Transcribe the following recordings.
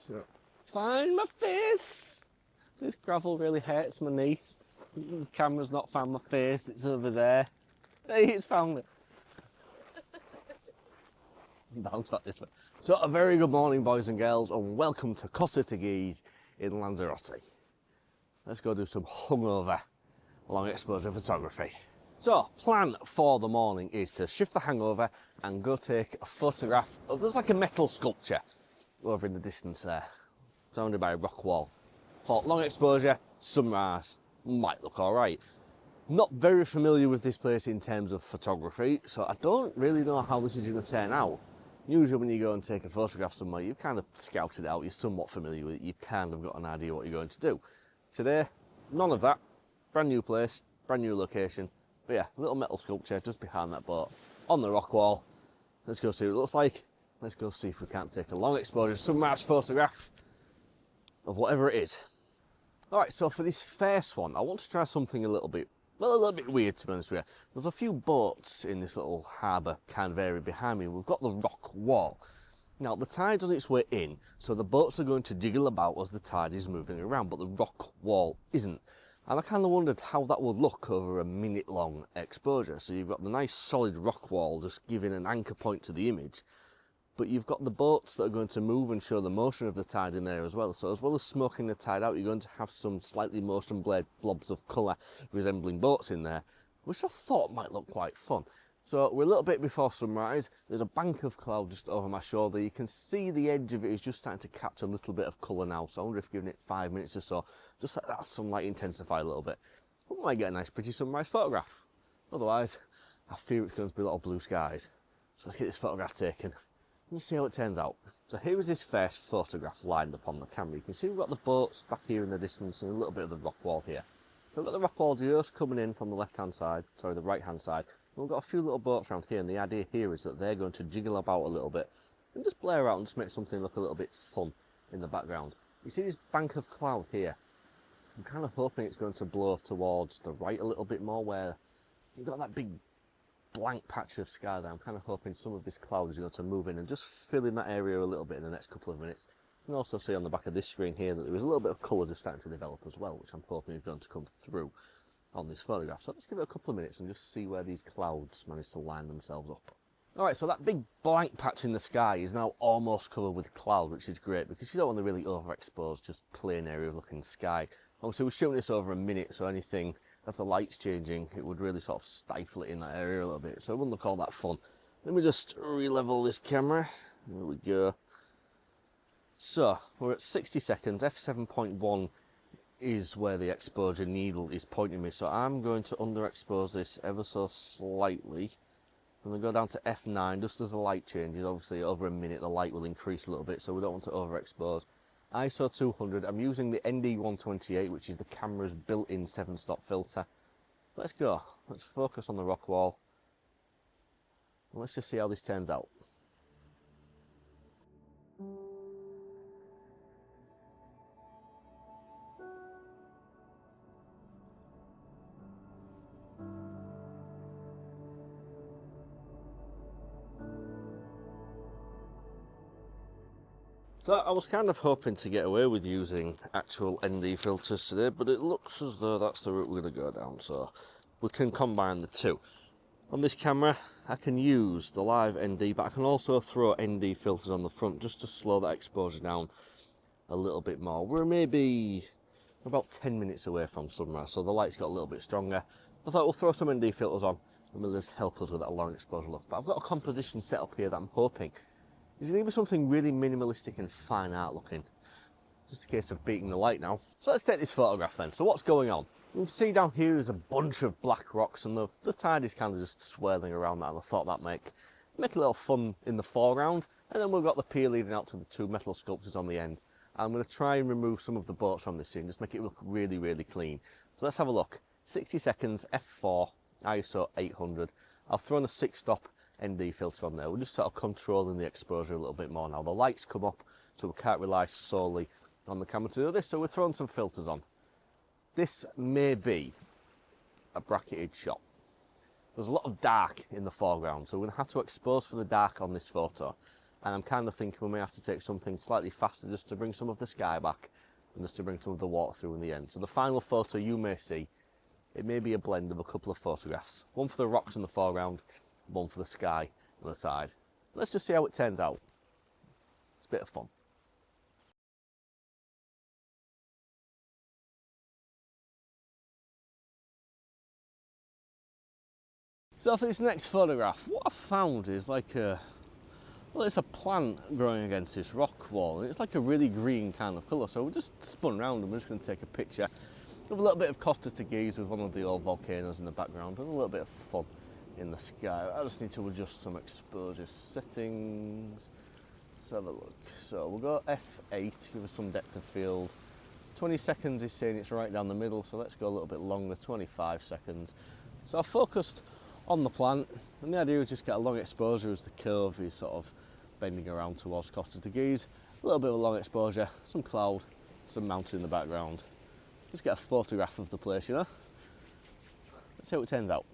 So, find my face! This gravel really hurts my knee. The camera's not found my face, it's over there. Hey, it's found it. Bounce back this way. So, a very good morning, boys and girls, and welcome to Costa Teguise in Lanzarote. Let's go do some hungover long exposure photography. So, plan for the morning is to shift the hangover and go take a photograph of, there's like a metal sculpture over in the distance there, surrounded by a rock wall. For long exposure, sunrise, might look alright. Not very familiar with this place in terms of photography, so I don't really know how this is going to turn out. Usually when you go and take a photograph somewhere, you've kind of scouted it out, you're somewhat familiar with it, you've kind of got an idea what you're going to do. Today, none of that. Brand new place, brand new location. But yeah, a little metal sculpture just behind that boat, on the rock wall. Let's go see what it looks like. Let's go see if we can't take a long exposure sunrise photograph of whatever it is. Alright, so for this first one, I want to try something a little bit weird, to be honest with you. There's a few boats in this little harbour kind of area behind me. We've got the rock wall. Now, the tide's on its way in, so the boats are going to jiggle about as the tide is moving around, but the rock wall isn't. And I kind of wondered how that would look over a minute-long exposure. So you've got the nice solid rock wall just giving an anchor point to the image, but you've got the boats that are going to move and show the motion of the tide in there as well. So as well as smoking the tide out, you're going to have some slightly motion blade blobs of colour resembling boats in there, which I thought might look quite fun. So we're a little bit before sunrise. There's a bank of cloud just over my shoulder. You can see the edge of it is just starting to catch a little bit of colour now. So I wonder if giving it 5 minutes or so, just let that sunlight intensify a little bit, we might get a nice pretty sunrise photograph. Otherwise, I fear it's going to be a lot of blue skies. So let's get this photograph taken. Let's see how it turns out. So here is this first photograph lined up on the camera. You can see we've got the boats back here in the distance and a little bit of the rock wall here. So we've got the rock wall just coming in from the left-hand side, sorry, the right-hand side. And we've got a few little boats around here, and the idea here is that they're going to jiggle about a little bit and just blare out and just make something look a little bit fun in the background. You see this bank of cloud here? I'm kind of hoping it's going to blow towards the right a little bit more, where you've got that big blank patch of sky there. I'm kind of hoping some of this cloud is going to move in and just fill in that area a little bit in the next couple of minutes. You can also see on the back of this screen here that there is a little bit of colour just starting to develop as well, which I'm hoping is going to come through on this photograph. So let's give it a couple of minutes and just see where these clouds manage to line themselves up. Alright, so that big blank patch in the sky is now almost covered with cloud, which is great because you don't want to really overexpose just plain area of looking sky. Obviously we're shooting this over a minute, so anything as the light's changing, it would really sort of stifle it in that area a little bit, so it wouldn't look all that fun. Let me just re-level this camera. There we go. So, we're at 60 seconds, f7.1 is where the exposure needle is pointing me, so I'm going to underexpose this ever so slightly. I'm going to go down to f9, just as the light changes. Obviously over a minute the light will increase a little bit, so we don't want to overexpose. ISO 200, I'm using the ND128, which is the camera's built-in 7-stop filter. Let's go, let's focus on the rock wall, and let's just see how this turns out. So I was kind of hoping to get away with using actual ND filters today, but it looks as though that's the route we're going to go down, so we can combine the two. On this camera I can use the live ND, but I can also throw ND filters on the front just to slow that exposure down a little bit more. We're maybe about 10 minutes away from sunrise, so the light's got a little bit stronger. I thought we'll throw some ND filters on and will just help us with that long exposure look. But I've got a composition set up here that I'm hoping is going to be something really minimalistic and fine art looking. Just a case of beating the light now. So let's take this photograph then. So what's going on? You can see down here is a bunch of black rocks, and the tide is kind of just swirling around that, and I thought that'd make a little fun in the foreground. And then we've got the pier leading out to the two metal sculptures on the end. I'm going to try and remove some of the boats from this scene, just make it look really, really clean. So let's have a look. 60 seconds, f4, ISO 800. I've thrown a 6-stop ND filter on there. We're just sort of controlling the exposure a little bit more now. The lights come up, so we can't rely solely on the camera to do this, so we're throwing some filters on. This may be a bracketed shot. There's a lot of dark in the foreground, so we're going to have to expose for the dark on this photo. And I'm kind of thinking we may have to take something slightly faster just to bring some of the sky back and just to bring some of the water through in the end. So the final photo you may see, it may be a blend of a couple of photographs. One for the rocks in the foreground, one for the sky and the tide. Let's just see how it turns out. It's a bit of fun. So for this next photograph, what I've found is like well, it's a plant growing against this rock wall, and it's like a really green kind of colour. So we just spun round and we're just going to take a picture of a little bit of Costa Teguise with one of the old volcanoes in the background and a little bit of fun in the sky. I just need to adjust some exposure settings. Let's have a look. So we'll go F8, give us some depth of field. 20 seconds is saying it's right down the middle, so let's go a little bit longer, 25 seconds. So I focused on the plant, and the idea is just get a long exposure as the curve is sort of bending around towards Costa Teguise. A little bit of a long exposure, some cloud, some mountain in the background. Just get a photograph of the place, you know. Let's see how it turns out.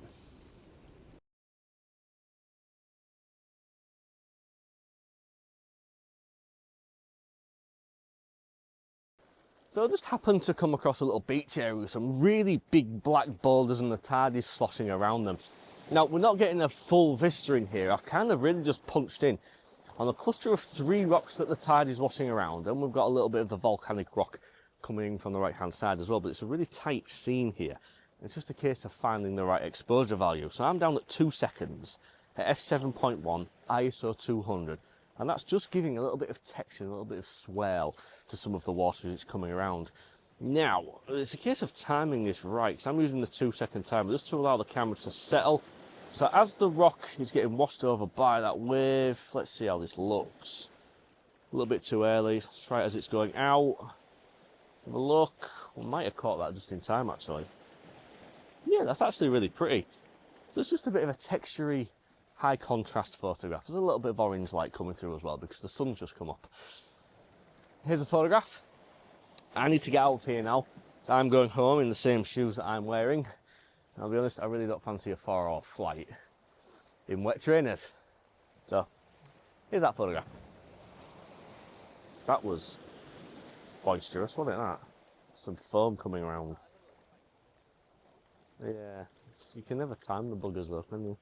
So I just happened to come across a little beach area with some really big black boulders and the tide is sloshing around them. Now, we're not getting a full vista in here. I've kind of really just punched in on a cluster of 3 rocks that the tide is washing around, and we've got a little bit of the volcanic rock coming in from the right hand side as well, but it's a really tight scene here. It's just a case of finding the right exposure value. So I'm down at 2 seconds at f7.1 ISO 200, and that's just giving a little bit of texture, a little bit of swell to some of the water as it's coming around. Now, it's a case of timing this right, because I'm using the 2-second timer just to allow the camera to settle. So as the rock is getting washed over by that wave, let's see how this looks. A little bit too early. Let's try it as it's going out. Let's have a look. We might have caught that just in time, actually. Yeah, that's actually really pretty. So it's just a bit of a textury, high contrast photograph. There's a little bit of orange light coming through as well because the sun's just come up. Here's a photograph. I need to get out of here now. So I'm going home in the same shoes that I'm wearing. I'll be honest, I really don't fancy a 4-hour flight in wet trainers. So, here's that photograph. That was boisterous, wasn't it, that? Some foam coming around. Yeah, you can never time the buggers though, can you?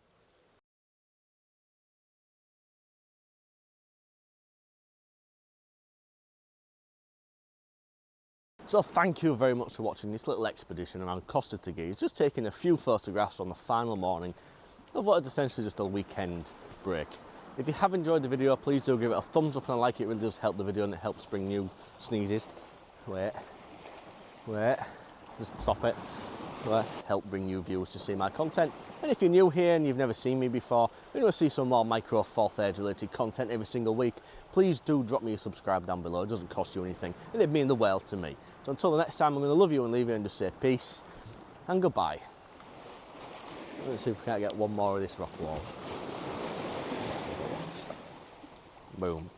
So thank you very much for watching this little expedition around Costa Teguise, just taking a few photographs on the final morning of what is essentially just a weekend break. If you have enjoyed the video, please do give it a thumbs up and a like. It really does help the video and it helps bring new sneezes. Wait, just stop it. Help bring new viewers to see my content. And if you're new here and you've never seen me before, and you want to see some more micro four thirds related content every single week, please do drop me a subscribe down below. It doesn't cost you anything and it'd mean the world to me. So until the next time, I'm going to love you and leave you and just say peace and goodbye. Let's see if we can't get one more of this rock wall. Boom.